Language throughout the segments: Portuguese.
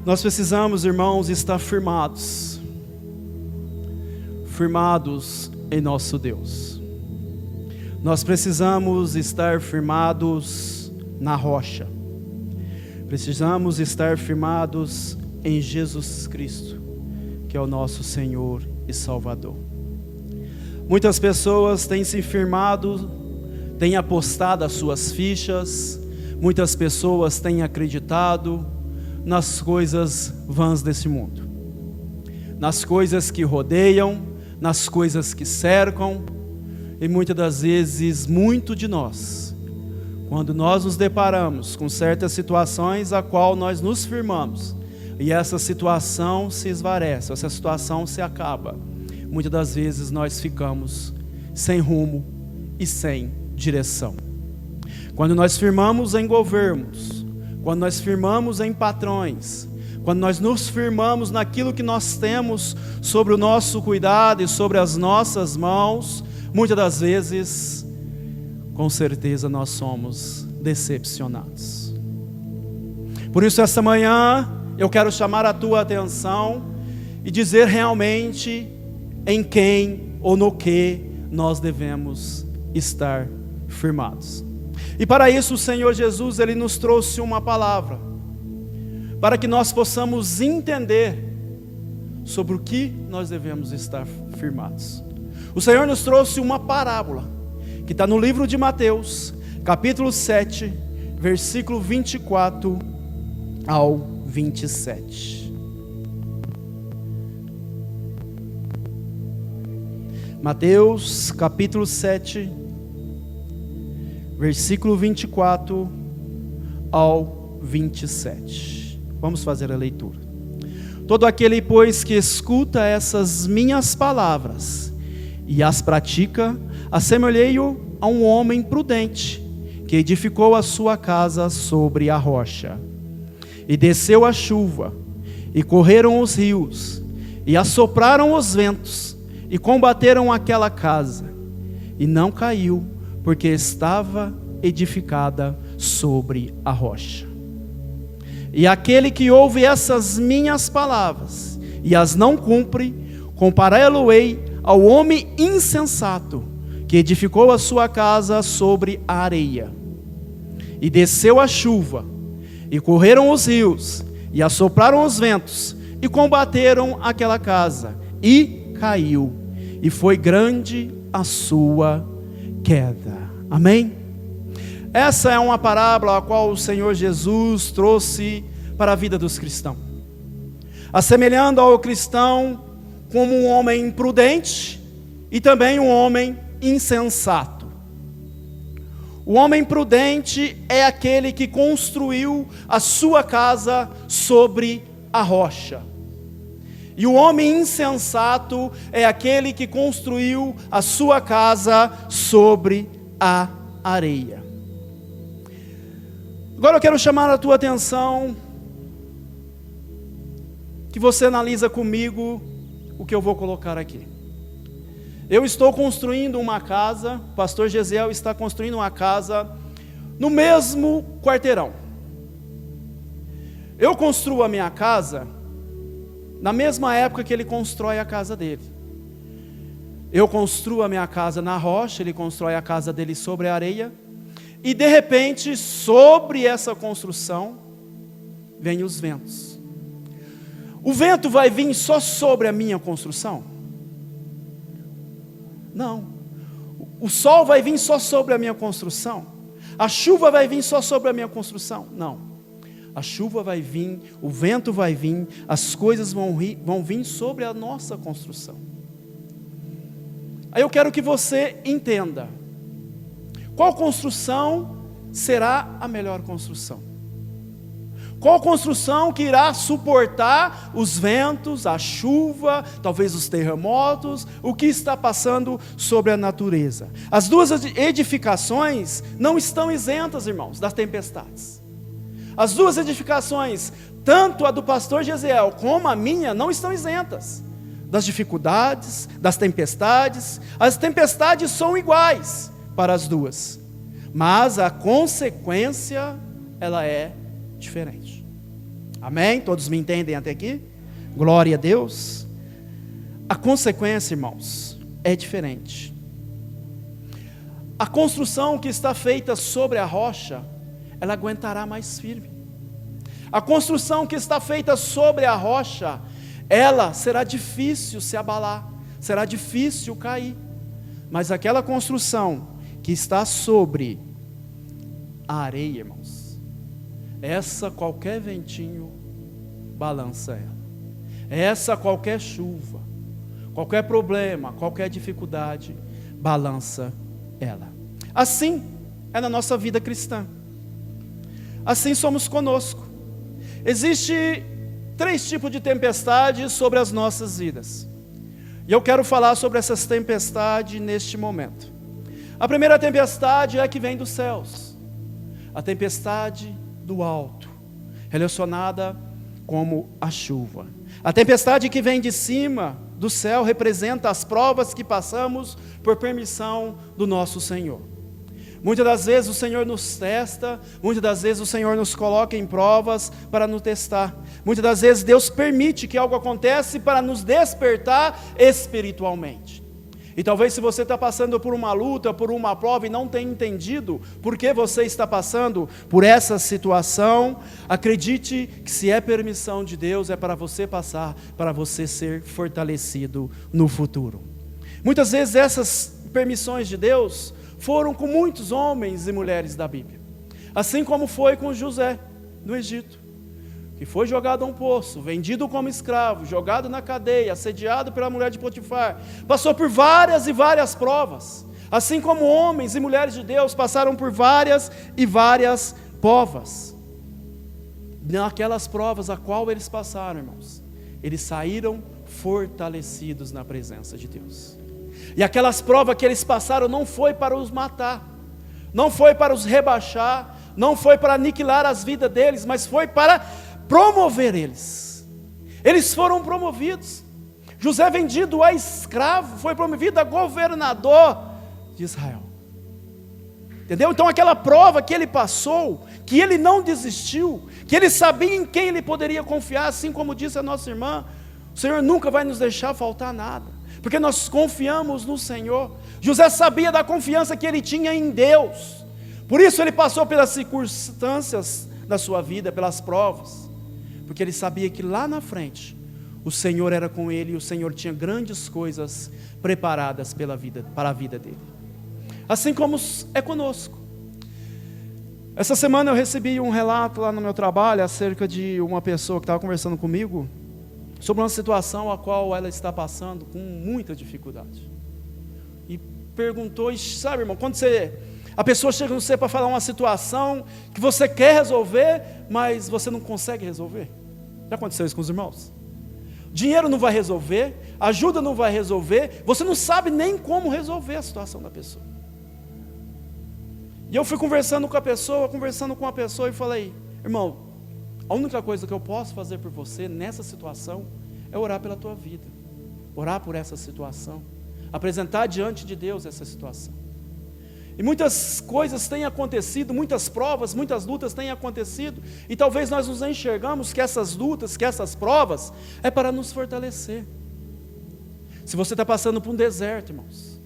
Nós precisamos, irmãos, estar firmados em nosso Deus. Nós precisamos estar firmados na rocha. Precisamos estar firmados em Jesus Cristo, que é o nosso Senhor e Salvador. Muitas pessoas têm se firmado, têm apostado as suas fichas, muitas pessoas têm acreditado nas coisas vãs desse mundo, nas coisas que rodeiam, nas coisas que cercam, e muitas das vezes, muito de nós, quando nós nos deparamos com certas situações a qual nós nos firmamos, e essa situação se esvarece, essa situação se acaba, muitas das vezes nós ficamos sem rumo e sem direção. Quando nós firmamos em governos, quando nós firmamos em patrões, quando nós nos firmamos naquilo que nós temos sobre o nosso cuidado e sobre as nossas mãos, muitas das vezes, com certeza nós somos decepcionados. Por isso, esta manhã, eu quero chamar a tua atenção e dizer realmente em quem ou no que nós devemos estar firmados. E para isso o Senhor Jesus, Ele nos trouxe uma palavra, para que nós possamos entender sobre o que nós devemos estar firmados. O Senhor nos trouxe uma parábola, que está no livro de Mateus, capítulo 7, versículo 24 ao 27. Mateus, capítulo 7, versículo 24 ao 27. Vamos fazer a leitura. Todo aquele, pois, que escuta essas minhas palavras e as pratica, assemelhei-o a um homem prudente, que edificou a sua casa sobre a rocha. E desceu a chuva, e correram os rios, e assopraram os ventos, e combateram aquela casa, e não caiu, porque estava edificada sobre a rocha. E aquele que ouve essas minhas palavras e as não cumpre, compará-lo-ei ao homem insensato, que edificou a sua casa sobre a areia. E desceu a chuva, e correram os rios, e assopraram os ventos, e combateram aquela casa, e caiu, e foi grande a sua queda. Amém? Essa é uma parábola a qual o Senhor Jesus trouxe para a vida dos cristãos, assemelhando ao cristão como um homem prudente e também um homem insensato. O homem prudente é aquele que construiu a sua casa sobre a rocha. E o homem insensato é aquele que construiu a sua casa sobre a areia. Agora eu quero chamar a tua atenção, que você analisa comigo o que eu vou colocar aqui. Eu estou construindo uma casa, o pastor Gesiel está construindo uma casa no mesmo quarteirão. Eu construo a minha casa na mesma época que ele constrói a casa dele. Eu construo a minha casa na rocha, ele constrói a casa dele sobre a areia, e de repente, sobre essa construção, vem os ventos. O vento vai vir só sobre a minha construção? Não. O sol vai vir só sobre a minha construção? A chuva vai vir só sobre a minha construção? Não. A chuva vai vir, o vento vai vir, as coisas vão vir sobre a nossa construção. Aí eu quero que você entenda, qual construção será a melhor construção? Qual construção que irá suportar os ventos, a chuva, talvez os terremotos, o que está passando sobre a natureza? As duas edificações não estão isentas, irmãos, das tempestades. As duas edificações, tanto a do pastor Gesiel como a minha, não estão isentas das dificuldades, das tempestades. As tempestades são iguais para as duas, mas a consequência, ela é diferente. Amém? Todos me entendem até aqui? Glória a Deus. A consequência, irmãos, é diferente. A construção que está feita sobre a rocha, ela aguentará mais firme. A construção que está feita sobre a rocha, ela será difícil se abalar, será difícil cair. Mas aquela construção que está sobre a areia, irmãos, essa qualquer ventinho balança ela. Essa qualquer chuva, qualquer problema, qualquer dificuldade, balança ela. Assim é na nossa vida cristã. Assim somos conosco. Existe 3 tipos de tempestades sobre as nossas vidas. E eu quero falar sobre essas tempestades neste momento. A primeira tempestade é a que vem dos céus. A tempestade do alto, relacionada como a chuva. A tempestade que vem de cima do céu representa as provas que passamos por permissão do nosso Senhor. Muitas das vezes o Senhor nos testa, muitas das vezes o Senhor nos coloca em provas para nos testar. Muitas das vezes Deus permite que algo aconteça para nos despertar espiritualmente. E talvez se você está passando por uma luta, por uma prova e não tem entendido por que você está passando por essa situação, acredite que se é permissão de Deus, é para você passar, para você ser fortalecido no futuro. Muitas vezes essas permissões de Deus foram com muitos homens e mulheres da Bíblia. Assim como foi com José, no Egito, que foi jogado a um poço, vendido como escravo, jogado na cadeia, assediado pela mulher de Potifar, passou por várias e várias provas, assim como homens e mulheres de Deus passaram por várias e várias provas. Naquelas provas a qual eles passaram, irmãos, eles saíram fortalecidos na presença de Deus. E aquelas provas que eles passaram não foi para os matar, não foi para os rebaixar, não foi para aniquilar as vidas deles, mas foi para promover eles. Eles foram promovidos. José, vendido a escravo, foi promovido a governador de Israel. Entendeu? Então aquela prova que ele passou, que ele não desistiu, que ele sabia em quem ele poderia confiar, assim como disse a nossa irmã, o Senhor nunca vai nos deixar faltar nada, porque nós confiamos no Senhor. José sabia da confiança que ele tinha em Deus, por isso ele passou pelas circunstâncias da sua vida, pelas provas, porque ele sabia que lá na frente, o Senhor era com ele, e o Senhor tinha grandes coisas preparadas para a vida dele. Assim como é conosco. Essa semana eu recebi um relato lá no meu trabalho, acerca de uma pessoa que estava conversando comigo, sobre uma situação a qual ela está passando com muita dificuldade. E perguntou, e sabe, irmão, quando a pessoa chega no você para falar uma situação que você quer resolver, mas você não consegue resolver. Já aconteceu isso com os irmãos? Dinheiro não vai resolver, ajuda não vai resolver, você não sabe nem como resolver a situação da pessoa. E eu fui conversando com a pessoa e falei, irmão, a única coisa que eu posso fazer por você nessa situação é orar pela tua vida, orar por essa situação, apresentar diante de Deus essa situação. E muitas coisas têm acontecido, muitas provas, muitas lutas têm acontecido, e talvez nós nos enxergamos que essas lutas, que essas provas, é para nos fortalecer. Se você está passando por um deserto, irmãos,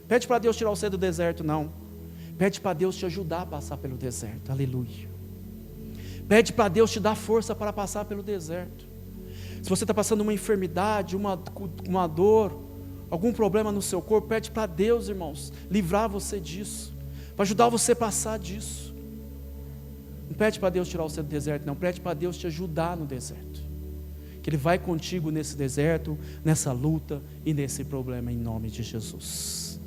pede para Deus tirar você do deserto, não. Pede para Deus te ajudar a passar pelo deserto, aleluia. Pede para Deus te dar força para passar pelo deserto. Se você está passando uma enfermidade, uma dor, algum problema no seu corpo, pede para Deus, irmãos, livrar você disso, para ajudar você a passar disso. Não pede para Deus tirar você do deserto, não, pede para Deus te ajudar no deserto, que Ele vai contigo nesse deserto, nessa luta e nesse problema, em nome de Jesus.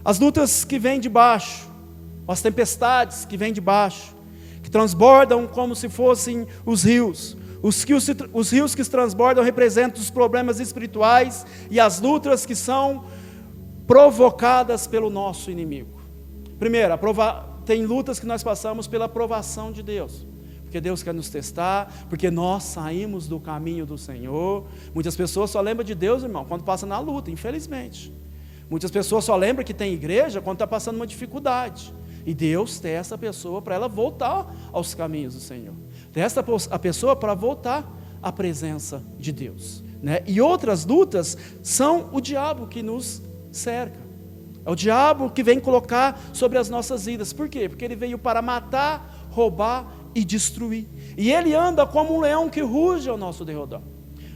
As lutas que vêm de baixo, as tempestades que vêm de baixo, que transbordam como se fossem os rios. Os rios que transbordam representam os problemas espirituais e as lutas que são provocadas pelo nosso inimigo. Primeiro, tem lutas que nós passamos pela aprovação de Deus, porque Deus quer nos testar, porque nós saímos do caminho do Senhor. Muitas pessoas só lembram de Deus, irmão, quando passa na luta, infelizmente. Muitas pessoas só lembram que tem igreja quando está passando uma dificuldade. E Deus testa a pessoa para ela voltar aos caminhos do Senhor. Testa a pessoa para voltar à presença de Deus, né? E outras lutas são o diabo que nos cerca. É o diabo que vem colocar sobre as nossas vidas. Por quê? Porque ele veio para matar, roubar e destruir. E ele anda como um leão que ruge ao nosso derredor,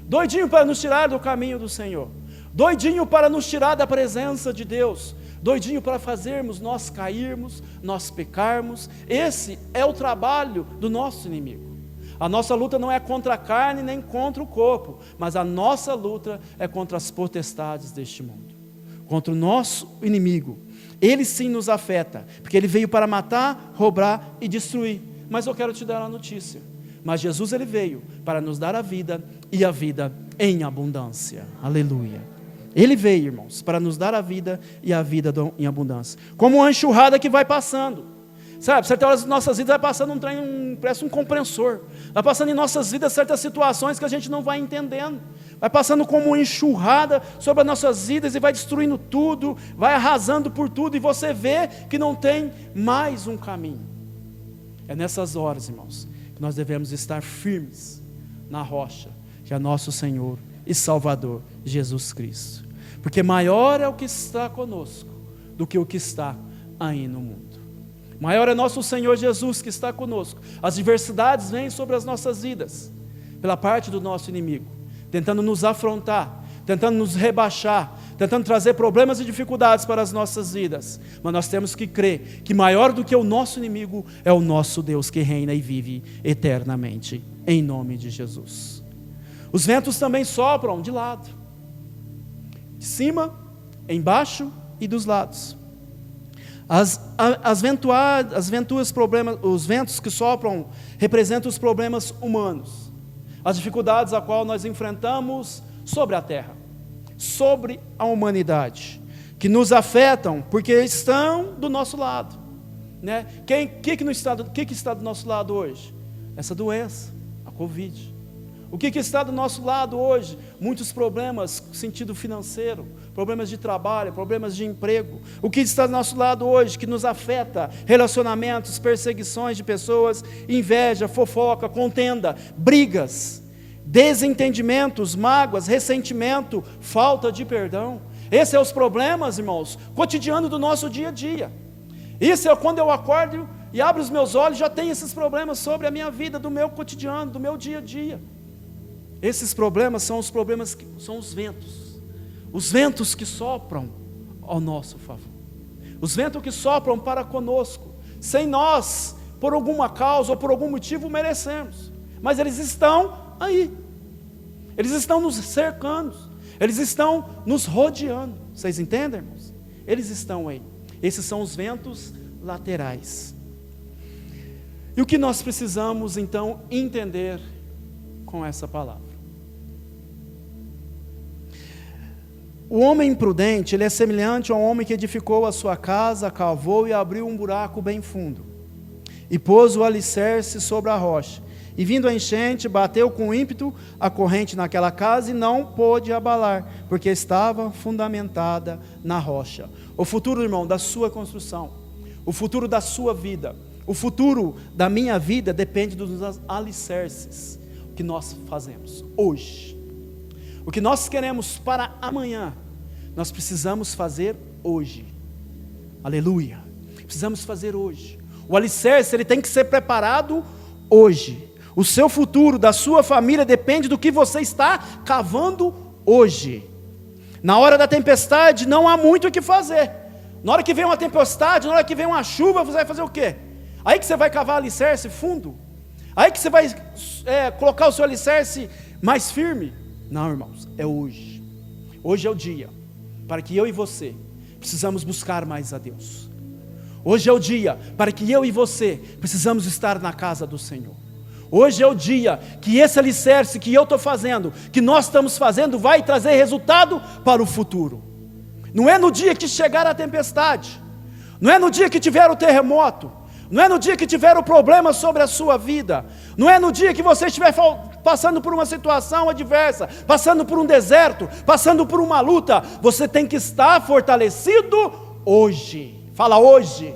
doidinho para nos tirar do caminho do Senhor, doidinho para nos tirar da presença de Deus, doidinho para fazermos nós cairmos, nós pecarmos. Esse é o trabalho do nosso inimigo. A nossa luta não é contra a carne nem contra o corpo, mas a nossa luta é contra as potestades deste mundo, contra o nosso inimigo. Ele sim nos afeta, porque ele veio para matar, roubar e destruir. Mas eu quero te dar uma notícia: mas Jesus, ele veio para nos dar a vida, e a vida em abundância. Aleluia. Ele veio, irmãos, para nos dar a vida e a vida em abundância. Como uma enxurrada que vai passando, sabe, certas horas das nossas vidas vai passando um trem, parece um compressor, vai passando em nossas vidas certas situações que a gente não vai entendendo, vai passando como uma enxurrada sobre as nossas vidas e vai destruindo tudo, vai arrasando por tudo, e você vê que não tem mais um caminho. É nessas horas, irmãos, que nós devemos estar firmes na rocha, que é nosso Senhor e Salvador, Jesus Cristo. Porque maior é o que está conosco do que o que está aí no mundo. Maior é nosso Senhor Jesus que está conosco. As adversidades vêm sobre as nossas vidas, pela parte do nosso inimigo, tentando nos afrontar, tentando nos rebaixar, tentando trazer problemas e dificuldades para as nossas vidas. Mas nós temos que crer que maior do que o nosso inimigo é o nosso Deus, que reina e vive eternamente, em nome de Jesus. Os ventos também sopram de lado, de cima, embaixo e dos lados. Os ventos que sopram representam os problemas humanos, as dificuldades a qual nós enfrentamos sobre a terra, sobre a humanidade, que nos afetam porque estão do nosso lado, né? Que está do nosso lado hoje? Essa doença, a Covid. O que está do nosso lado hoje? Muitos problemas no sentido financeiro, problemas de trabalho, problemas de emprego. O que está do nosso lado hoje que nos afeta? Relacionamentos, perseguições de pessoas, inveja, fofoca, contenda, brigas, desentendimentos, mágoas, ressentimento, falta de perdão. Esses são os problemas, irmãos, cotidianos do nosso dia a dia. Isso é quando eu acordo e abro os meus olhos, já tem esses problemas sobre a minha vida, do meu cotidiano, do meu dia a dia. Esses problemas são os ventos que sopram ao nosso favor, os ventos que sopram para conosco, sem nós, por alguma causa ou por algum motivo, merecemos, mas eles estão aí, eles estão nos cercando, eles estão nos rodeando. Vocês entendem, irmãos? Eles estão aí. Esses são os ventos laterais. E o que nós precisamos então entender com essa palavra? O homem imprudente, ele é semelhante a um homem que edificou a sua casa, cavou e abriu um buraco bem fundo, e pôs o alicerce sobre a rocha, e vindo a enchente, bateu com ímpeto a corrente naquela casa, e não pôde abalar, porque estava fundamentada na rocha. O futuro, irmão, da sua construção, o futuro da sua vida, o futuro da minha vida, depende dos alicerces que nós fazemos hoje. O que nós queremos para amanhã, nós precisamos fazer hoje. Aleluia. Precisamos fazer hoje. O alicerce, ele tem que ser preparado hoje. O seu futuro, da sua família, depende do que você está cavando hoje. Na hora da tempestade, não há muito o que fazer. Na hora que vem uma tempestade, na hora que vem uma chuva, você vai fazer o quê? Aí que você vai cavar alicerce fundo? Aí que você vai colocar o seu alicerce mais firme? Não, irmãos, é hoje. Hoje é o dia para que eu e você precisamos buscar mais a Deus. Hoje é o dia para que eu e você precisamos estar na casa do Senhor. Hoje é o dia que esse alicerce que eu estou fazendo, que nós estamos fazendo, vai trazer resultado para o futuro. Não é no dia que chegar a tempestade, não é no dia que tiver o terremoto, não é no dia que tiver o problema sobre a sua vida, não é no dia que você estiver passando por uma situação adversa, passando por um deserto, passando por uma luta. Você tem que estar fortalecido hoje. Fala hoje.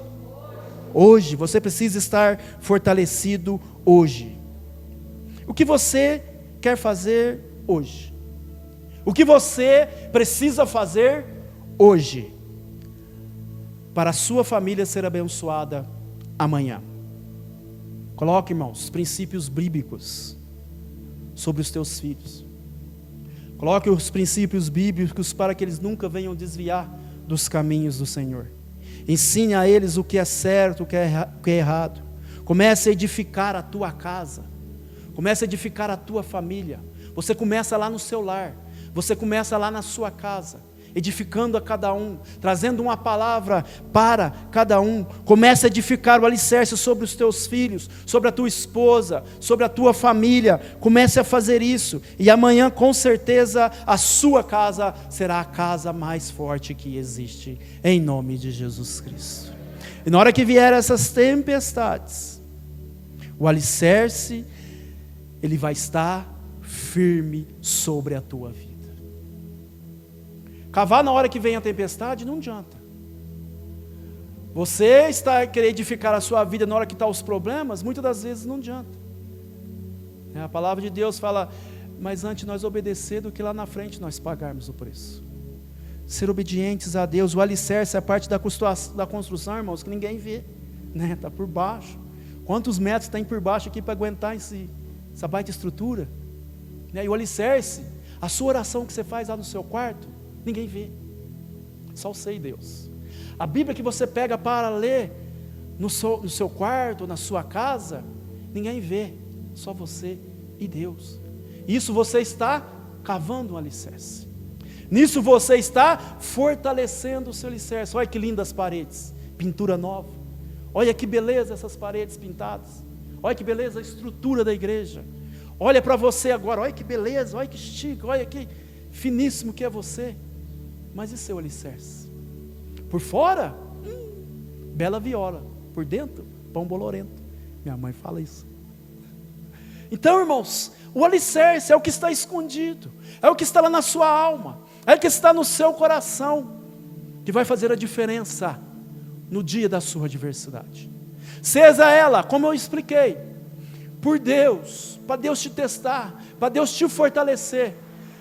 hoje. Você precisa estar fortalecido hoje. O que você quer fazer hoje? O que você precisa fazer hoje para a sua família ser abençoada amanhã? Coloque, irmãos, princípios bíblicos sobre os teus filhos. Coloque os princípios bíblicos para que eles nunca venham desviar dos caminhos do Senhor. Ensine a eles o que é certo, o que é errado. Comece a edificar a tua casa. Comece a edificar a tua família. Você começa lá no seu lar. Você começa lá na sua casa, edificando a cada um, trazendo uma palavra para cada um. Comece a edificar o alicerce sobre os teus filhos, sobre a tua esposa, sobre a tua família. Comece a fazer isso, e amanhã com certeza a sua casa será a casa mais forte que existe, em nome de Jesus Cristo. E na hora que vier essas tempestades, o alicerce, ele vai estar firme sobre a tua vida. Cavar na hora que vem a tempestade não adianta. Você está querendo edificar a sua vida na hora que estão os problemas, muitas das vezes não adianta. A palavra de Deus fala, mas antes nós obedecer do que lá na frente nós pagarmos o preço. Ser obedientes a Deus, o alicerce é a parte da construção, irmãos, que ninguém vê, né? Está por baixo. Quantos metros tem por baixo aqui para aguentar essa baita estrutura? E o alicerce, a sua oração que você faz lá no seu quarto, ninguém vê, só você e Deus. A Bíblia que você pega para ler no seu quarto, na sua casa, ninguém vê, só você e Deus. Isso você está cavando um alicerce. Nisso você está fortalecendo o seu alicerce. Olha que lindas paredes, pintura nova. Olha que beleza essas paredes pintadas. Olha que beleza a estrutura da igreja. Olha para você agora, olha que beleza, olha que chique, olha que finíssimo que é você. Mas e seu alicerce? Por fora, bela viola. Por dentro, pão bolorento. Minha mãe fala isso. Então, irmãos, o alicerce é o que está escondido, é o que está lá na sua alma, é o que está no seu coração, que vai fazer a diferença no dia da sua adversidade. Seja ela, como eu expliquei, por Deus, para Deus te testar, para Deus te fortalecer,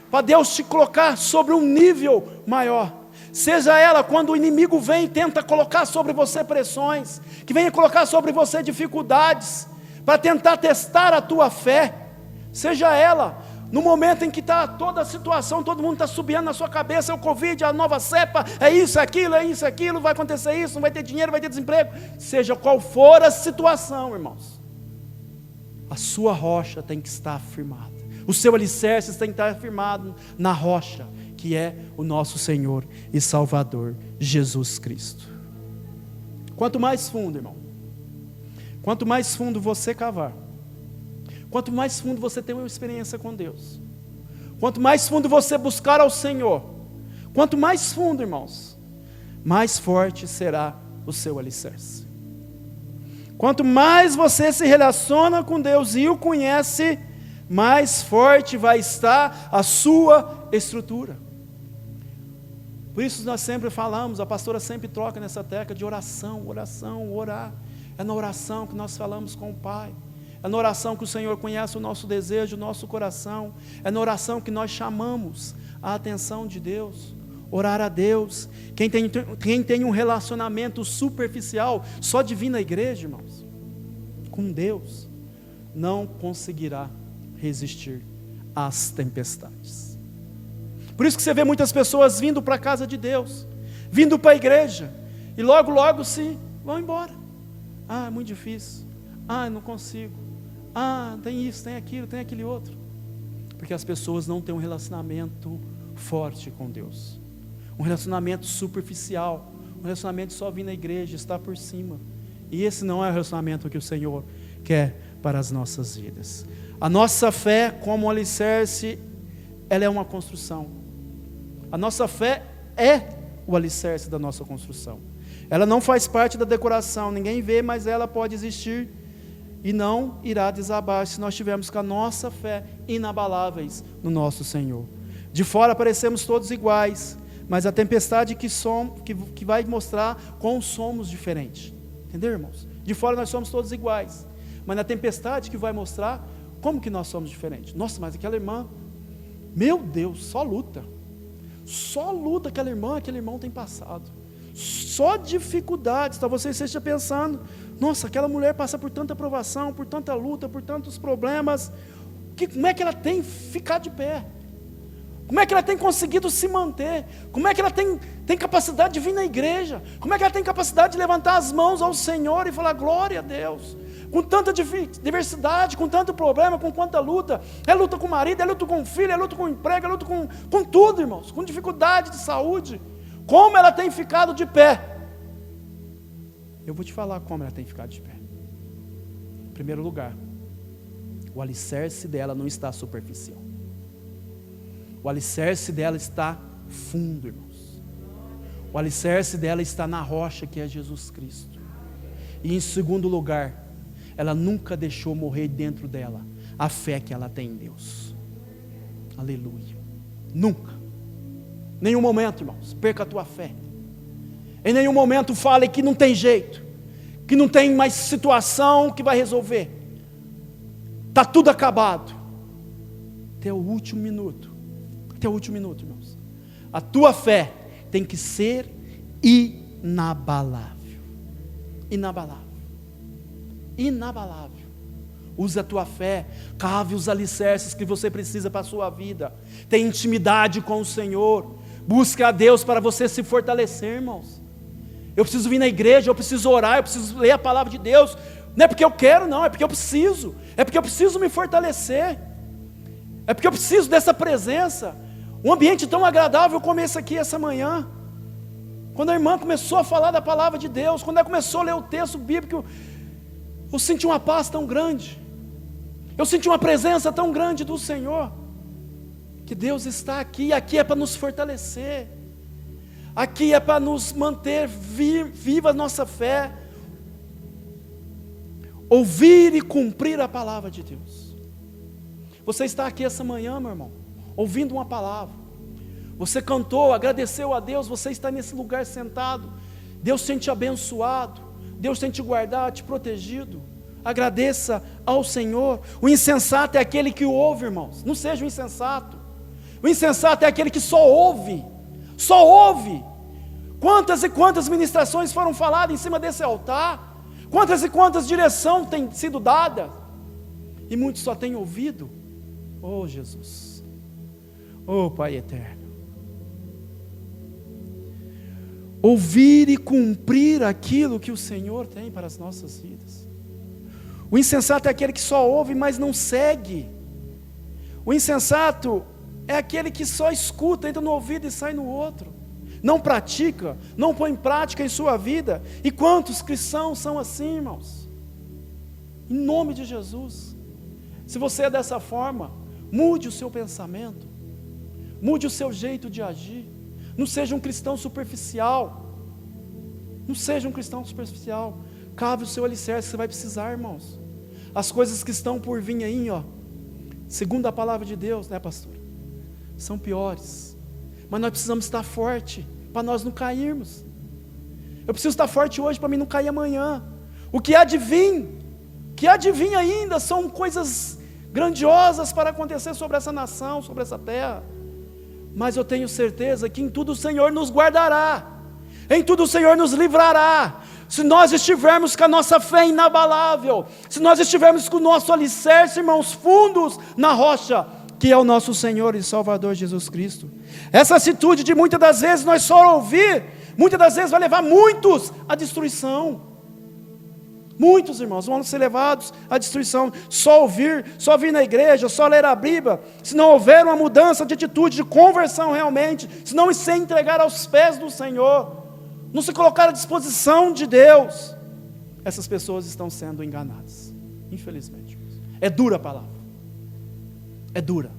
para Deus te colocar sobre um nível maior. Seja ela quando o inimigo vem e tenta colocar sobre você pressões, que venha colocar sobre você dificuldades, para tentar testar a tua fé. Seja ela no momento em que está toda a situação, todo mundo está subindo na sua cabeça, é o Covid, a nova cepa, é isso, aquilo, vai acontecer isso, não vai ter dinheiro, vai ter desemprego. Seja qual for a situação, irmãos, a sua rocha tem que estar firmada. O seu alicerce tem que estar firmado na rocha, que é o nosso Senhor e Salvador, Jesus Cristo. Quanto mais fundo, irmão, quanto mais fundo você cavar, quanto mais fundo você tem uma experiência com Deus, quanto mais fundo você buscar ao Senhor, quanto mais fundo, irmãos, mais forte será o seu alicerce. Quanto mais você se relaciona com Deus e o conhece, mais forte vai estar a sua estrutura. Por isso nós sempre falamos, a pastora sempre troca nessa tecla de oração, orar. É na oração que nós falamos com o Pai. É na oração que o Senhor conhece o nosso desejo, o nosso coração. É na oração que nós chamamos a atenção de Deus. Orar a Deus. Quem tem um relacionamento superficial, só de vir na igreja, irmãos, com Deus, não conseguirá resistir às tempestades. Por isso que você vê muitas pessoas vindo para a casa de Deus, vindo para a igreja, e logo se vão embora. Ah, é muito difícil. Ah, eu não consigo. Ah, tem isso, tem aquilo, tem aquele outro. Porque as pessoas não têm um relacionamento forte com Deus. Um relacionamento superficial. Um relacionamento só vir na igreja, estar por cima. E esse não é o relacionamento que o Senhor quer para as nossas vidas. A nossa fé, como alicerce, ela é uma construção. A nossa fé é o alicerce da nossa construção. Ela não faz parte da decoração, ninguém vê, mas ela pode existir e não irá desabar se nós tivermos com a nossa fé inabaláveis no nosso Senhor. De fora parecemos todos iguais, mas a tempestade que vai mostrar como somos diferentes. Entendeu, irmãos? De fora nós somos todos iguais, mas na tempestade que vai mostrar como que nós somos diferentes. Nossa, mas aquela irmã, meu Deus, só luta aquele irmão tem passado, só dificuldades. Talvez você esteja pensando, nossa, aquela mulher passa por tanta provação, por tanta luta, por tantos problemas, como é que ela tem ficado de pé? Como é que ela tem conseguido se manter? Como é que ela tem capacidade de vir na igreja? Como é que ela tem capacidade de levantar as mãos ao Senhor e falar glória a Deus? Com tanta diversidade, com tanto problema, com quanta luta. É luta com o marido, é luta com o filho, é luta com o emprego, é luta com tudo, irmãos. Com dificuldade de saúde. Como ela tem ficado de pé? Eu vou te falar como ela tem ficado de pé. Em primeiro lugar, o alicerce dela não está superficial. O alicerce dela está fundo, irmãos. O alicerce dela está na rocha, que é Jesus Cristo. E em segundo lugar, ela nunca deixou morrer dentro dela a fé que ela tem em Deus. Aleluia. Nunca. Nenhum momento, irmãos, perca a tua fé. Em nenhum momento fale que não tem jeito, que não tem mais situação que vai resolver. Está tudo acabado. Até o último minuto. Até o último minuto, irmãos. A tua fé tem que ser inabalável. Inabalável. Inabalável. Use a tua fé, cave os alicerces que você precisa para a sua vida. Tenha intimidade com o Senhor. Busque a Deus para você se fortalecer, irmãos. Eu preciso vir na igreja, eu preciso orar, eu preciso ler a palavra de Deus. Não é porque eu quero, não, é porque eu preciso. É porque eu preciso me fortalecer. É porque eu preciso dessa presença. Um ambiente tão agradável como esse aqui essa manhã. Quando a irmã começou a falar da palavra de Deus, quando ela começou a ler o texto bíblico, eu senti uma paz tão grande. Eu senti uma presença tão grande do Senhor. Que Deus está aqui, e aqui é para nos fortalecer. Aqui é para nos manter viva a nossa fé. Ouvir e cumprir a palavra de Deus. Você está aqui essa manhã, meu irmão, ouvindo uma palavra. Você cantou, agradeceu a Deus, você está nesse lugar sentado. Deus tem te abençoado, Deus tem te guardado, te protegido. Agradeça ao Senhor. O insensato é aquele que ouve, irmãos. Não seja um insensato. O insensato é aquele que só ouve. Só ouve. Quantas e quantas ministrações foram faladas em cima desse altar? Quantas e quantas direções têm sido dadas? E muitos só têm ouvido. Oh Jesus, oh Pai eterno. Ouvir e cumprir aquilo que o Senhor tem para as nossas vidas. O insensato é aquele que só ouve, mas não segue. O insensato é aquele que só escuta, entra no ouvido e sai no outro. Não pratica, não põe em prática em sua vida. E quantos cristãos são assim, irmãos? Em nome de Jesus. Se você é dessa forma, mude o seu pensamento, mude o seu jeito de agir. Não seja um cristão superficial. Não seja um cristão superficial. Cave o seu alicerce, você vai precisar, irmãos. As coisas que estão por vir aí, ó, segundo a palavra de Deus, né, pastor? São piores. Mas nós precisamos estar forte para nós não cairmos. Eu preciso estar forte hoje para mim não cair amanhã. O que há de vir ainda são coisas grandiosas para acontecer sobre essa nação, sobre essa terra. Mas eu tenho certeza que em tudo o Senhor nos guardará, em tudo o Senhor nos livrará. Se nós estivermos com a nossa fé inabalável, se nós estivermos com o nosso alicerce, irmãos, fundos na rocha, que é o nosso Senhor e Salvador Jesus Cristo. Essa atitude de muitas das vezes nós só ouvir, muitas das vezes vai levar muitos à destruição. Muitos irmãos vão ser levados à destruição. Só ouvir na igreja, só ler a Bíblia, se não houver uma mudança de atitude, de conversão realmente, se não se entregar aos pés do Senhor, não se colocar à disposição de Deus, essas pessoas estão sendo enganadas, infelizmente. É dura a palavra, é dura,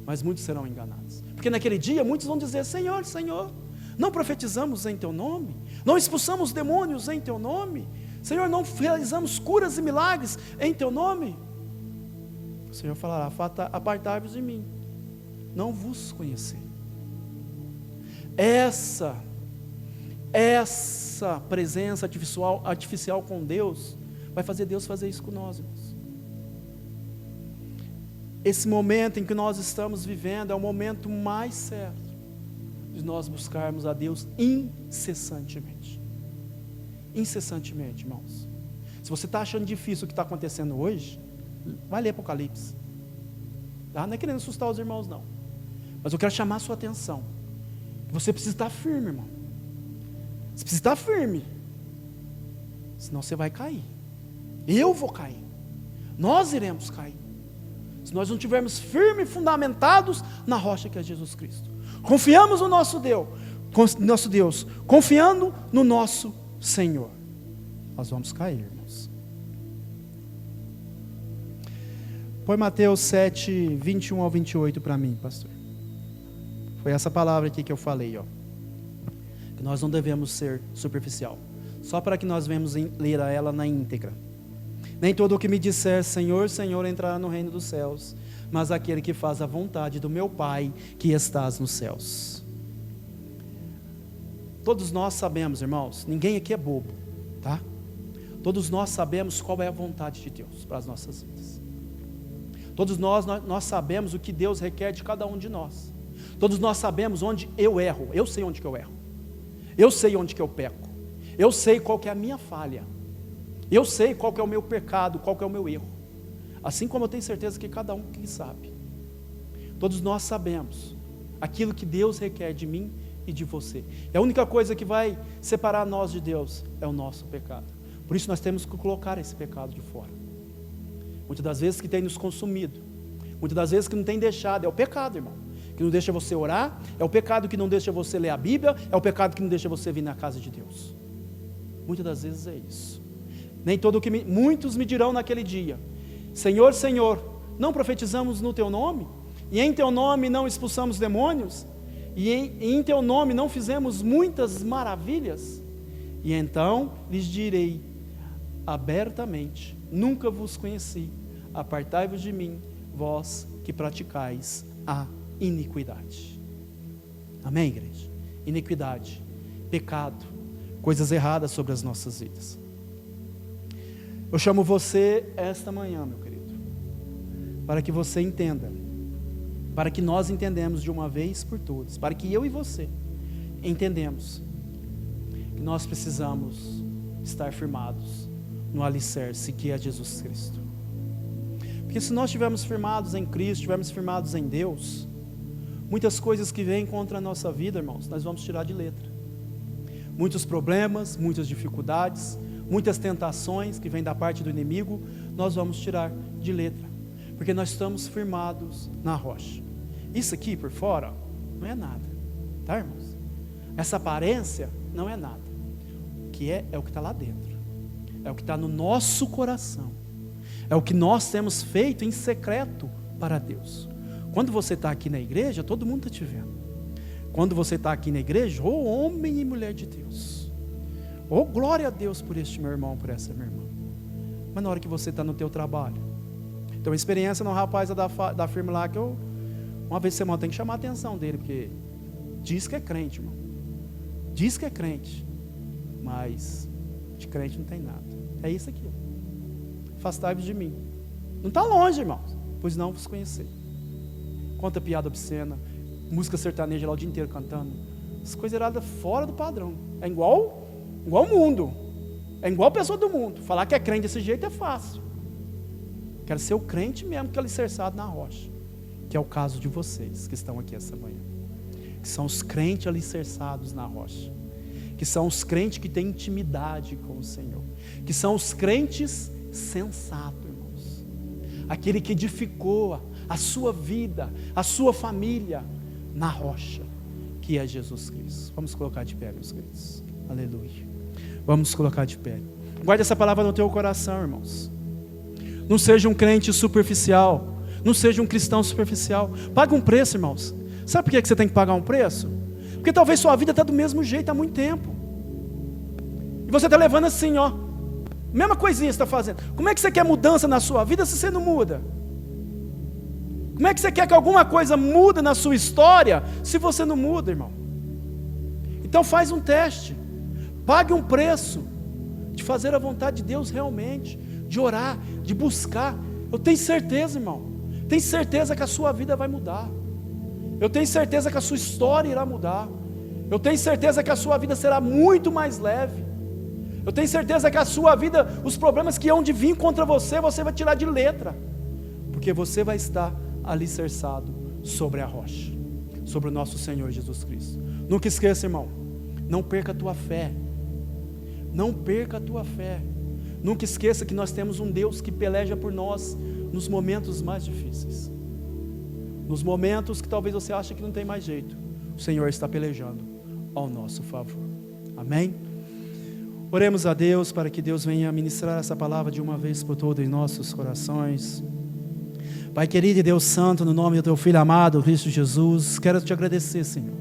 mas muitos serão enganados, porque naquele dia muitos vão dizer: Senhor, Senhor, não profetizamos em Teu nome, não expulsamos demônios em Teu nome, Senhor, não realizamos curas e milagres em Teu nome. O Senhor falará: apartai-vos de mim, não vos conheci. Essa essa presença artificial com Deus, vai fazer Deus fazer isso com nós, irmãos. Esse momento em que nós estamos vivendo é o momento mais certo de nós buscarmos a Deus incessantemente. Incessantemente, irmãos. Se você está achando difícil o que está acontecendo hoje, vai ler Apocalipse. Tá? Não é querendo assustar os irmãos, não. Mas eu quero chamar a sua atenção. Você precisa estar firme, irmão. Você precisa estar firme. Senão você vai cair. Eu vou cair. Nós iremos cair. Se nós não estivermos firmes e fundamentados na rocha que é Jesus Cristo. Confiamos no nosso Deus, confiando no nosso Senhor. Nós vamos cair, irmãos. Põe Mateus 7, 21 ao 28 para mim, pastor. Foi essa palavra aqui que eu falei, ó. Que nós não devemos ser superficial. Só para que nós venhamos ler a ela na íntegra. Nem todo o que me disser Senhor, Senhor entrará no reino dos céus, mas aquele que faz a vontade do meu Pai que estás nos céus. Todos nós sabemos, irmãos, ninguém aqui é bobo, tá? Todos nós sabemos qual é a vontade de Deus para as nossas vidas. Todos nós sabemos o que Deus requer de cada um de nós. Todos nós sabemos onde eu erro. Eu sei onde que eu erro. Eu sei onde que eu peco. Eu sei qual que é a minha falha. Eu sei qual que é o meu pecado, qual que é o meu erro. Assim como eu tenho certeza que cada um que sabe. Todos nós sabemos aquilo que Deus requer de mim e de você. E a única coisa que vai separar nós de Deus é o nosso pecado. Por isso nós temos que colocar esse pecado de fora. Muitas das vezes que tem nos consumido, muitas das vezes que não tem deixado, é o pecado, irmão. Que não deixa você orar, é o pecado que não deixa você ler a Bíblia, é o pecado que não deixa você vir na casa de Deus. Muitas das vezes é isso. Nem todo o que muitos me dirão naquele dia: Senhor, Senhor, não profetizamos no teu nome? E em teu nome não expulsamos demônios? E em teu nome não fizemos muitas maravilhas? E então lhes direi abertamente: nunca vos conheci, apartai-vos de mim, vós que praticais a iniquidade. Amém, igreja? Iniquidade, pecado, coisas erradas sobre as nossas vidas. Eu chamo você esta manhã, meu querido, para que você entenda, para que nós entendamos de uma vez por todas, para que eu e você entendemos que nós precisamos estar firmados no alicerce que é Jesus Cristo. Porque se nós estivermos firmados em Cristo, estivermos firmados em Deus, muitas coisas que vêm contra a nossa vida, irmãos, nós vamos tirar de letra. Muitos problemas, muitas dificuldades, muitas tentações que vêm da parte do inimigo, nós vamos tirar de letra, porque nós estamos firmados na rocha. Isso aqui por fora não é nada, tá, irmãos? Essa aparência não é nada. O que é o que está lá dentro, é o que está no nosso coração, é o que nós temos feito em secreto para Deus. Quando você está aqui na igreja, todo mundo está te vendo. Quando você está aqui na igreja, ô homem e mulher de Deus, ô glória a Deus por este meu irmão, por essa minha irmã. Mas na hora que você está no teu trabalho, então a experiência no rapaz da firma lá, que eu, uma vez por semana, tem que chamar a atenção dele, porque diz que é crente, irmão, diz que é crente, mas de crente não tem nada. É isso aqui, afastai-vos de mim. Não está longe, irmãos, pois não vos conhecer. Conta piada obscena, música sertaneja lá o dia inteiro cantando, as coisas erradas fora do padrão. É igual o mundo, é igual a pessoa do mundo. Falar que é crente desse jeito é fácil. Quero ser o crente mesmo, que é alicerçado na rocha, que é o caso de vocês que estão aqui essa manhã, que são os crentes alicerçados na rocha, que são os crentes que têm intimidade com o Senhor, que são os crentes sensatos, irmãos, aquele que edificou a sua vida, a sua família na rocha, que é Jesus Cristo. Vamos colocar de pé, meus queridos. Aleluia. Vamos colocar de pé. Guarde essa palavra no teu coração, irmãos. Não seja um crente superficial, não seja um cristão superficial. Pague um preço, irmãos. Sabe por que você tem que pagar um preço? Porque talvez sua vida está do mesmo jeito há muito tempo, e você está levando assim, ó, mesma coisinha você está fazendo. Como é que você quer mudança na sua vida se você não muda? Como é que você quer que alguma coisa mude na sua história se você não muda, irmão? Então faz um teste. Pague um preço de fazer a vontade de Deus realmente, de orar, de buscar. Eu tenho certeza, irmão, tenho certeza que a sua vida vai mudar. Eu tenho certeza que a sua história irá mudar. Eu tenho certeza que a sua vida será muito mais leve. Eu tenho certeza que a sua vida, os problemas que hão de vir contra você, você vai tirar de letra, porque você vai estar alicerçado sobre a rocha, sobre o nosso Senhor Jesus Cristo. Nunca esqueça, irmão, não perca a tua fé. Não perca a tua fé. Nunca esqueça que nós temos um Deus que peleja por nós nos momentos mais difíceis. Nos momentos que talvez você ache que não tem mais jeito, o Senhor está pelejando ao nosso favor. Amém? Oremos a Deus para que Deus venha ministrar essa palavra de uma vez por todas em nossos corações. Pai querido e Deus santo, no nome do teu Filho amado, Cristo Jesus, quero te agradecer, Senhor.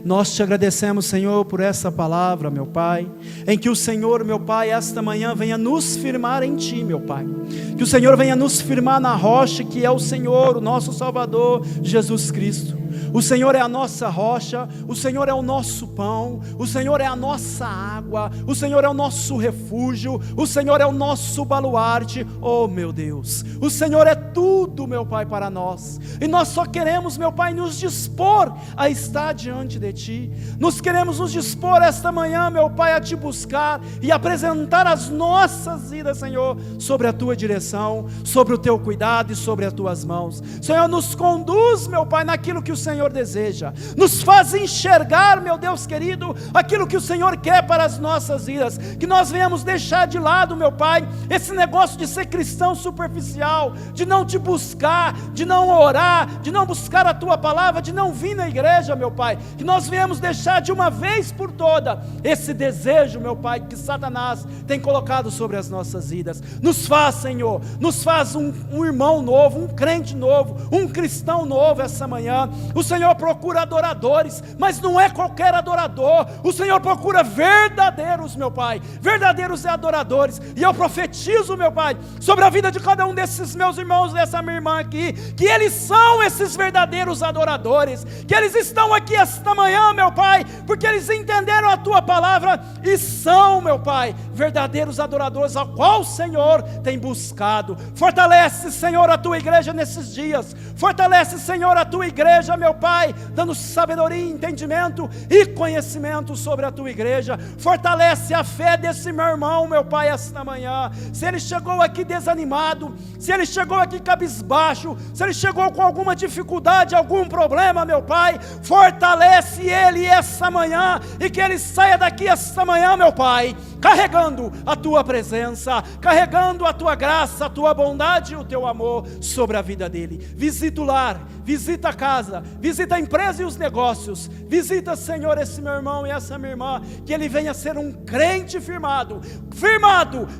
Nós te agradecemos, Senhor, por essa palavra, meu Pai, em que o Senhor, meu Pai, esta manhã venha nos firmar em Ti, meu Pai. Que o Senhor venha nos firmar na rocha que é o Senhor, o nosso Salvador, Jesus Cristo. O Senhor é a nossa rocha, o Senhor é o nosso pão, o Senhor é a nossa água, o Senhor é o nosso refúgio, o Senhor é o nosso baluarte. Oh meu Deus, o Senhor é tudo, meu Pai, para nós, e nós só queremos, meu Pai, nos dispor a estar diante de Ti. Nós queremos nos dispor esta manhã, meu Pai, a Te buscar e apresentar as nossas vidas, Senhor, sobre a Tua direção, sobre o Teu cuidado e sobre as Tuas mãos. Senhor, nos conduz, meu Pai, naquilo que o Senhor deseja, nos faz enxergar, meu Deus querido, aquilo que o Senhor quer para as nossas vidas, que nós venhamos deixar de lado, meu Pai, esse negócio de ser cristão superficial, de não Te buscar, de não orar, de não buscar a Tua palavra, de não vir na igreja, meu Pai, que nós venhamos deixar de uma vez por toda, esse desejo, meu Pai, que Satanás tem colocado sobre as nossas vidas. Nos faz, Senhor, nos faz um irmão novo, um crente novo, um cristão novo essa manhã. O Senhor procura adoradores, mas não é qualquer adorador. O Senhor procura verdadeiros, meu Pai, verdadeiros adoradores. E eu profetizo, meu Pai, sobre a vida de cada um desses meus irmãos, dessa minha irmã aqui, que eles são esses verdadeiros adoradores, que eles estão aqui esta manhã, meu Pai, porque eles entenderam a Tua palavra e são, meu Pai, verdadeiros adoradores, ao qual o Senhor tem buscado. Fortalece, Senhor, a Tua igreja nesses dias. Fortalece, Senhor, a Tua igreja, meu Pai, dando sabedoria, entendimento e conhecimento sobre a Tua igreja. Fortalece a fé desse meu irmão, meu Pai, esta manhã. Se ele chegou aqui desanimado, se ele chegou aqui cabisbaixo, se ele chegou com alguma dificuldade, algum problema, meu Pai, fortalece ele essa manhã, e que ele saia daqui esta manhã, meu Pai, carregando a Tua presença, carregando a Tua graça, a Tua bondade e o Teu amor sobre a vida dele. Visita o lar, visita a casa, visita a empresa e os negócios. Visita, Senhor, esse meu irmão e essa minha irmã, que ele venha ser um crente firmado,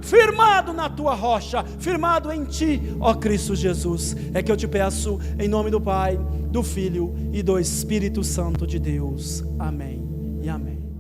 firmado na Tua rocha, firmado em Ti, ó Cristo Jesus. É que eu te peço em nome do Pai, do Filho e do Espírito Santo de Deus. Amém e amém.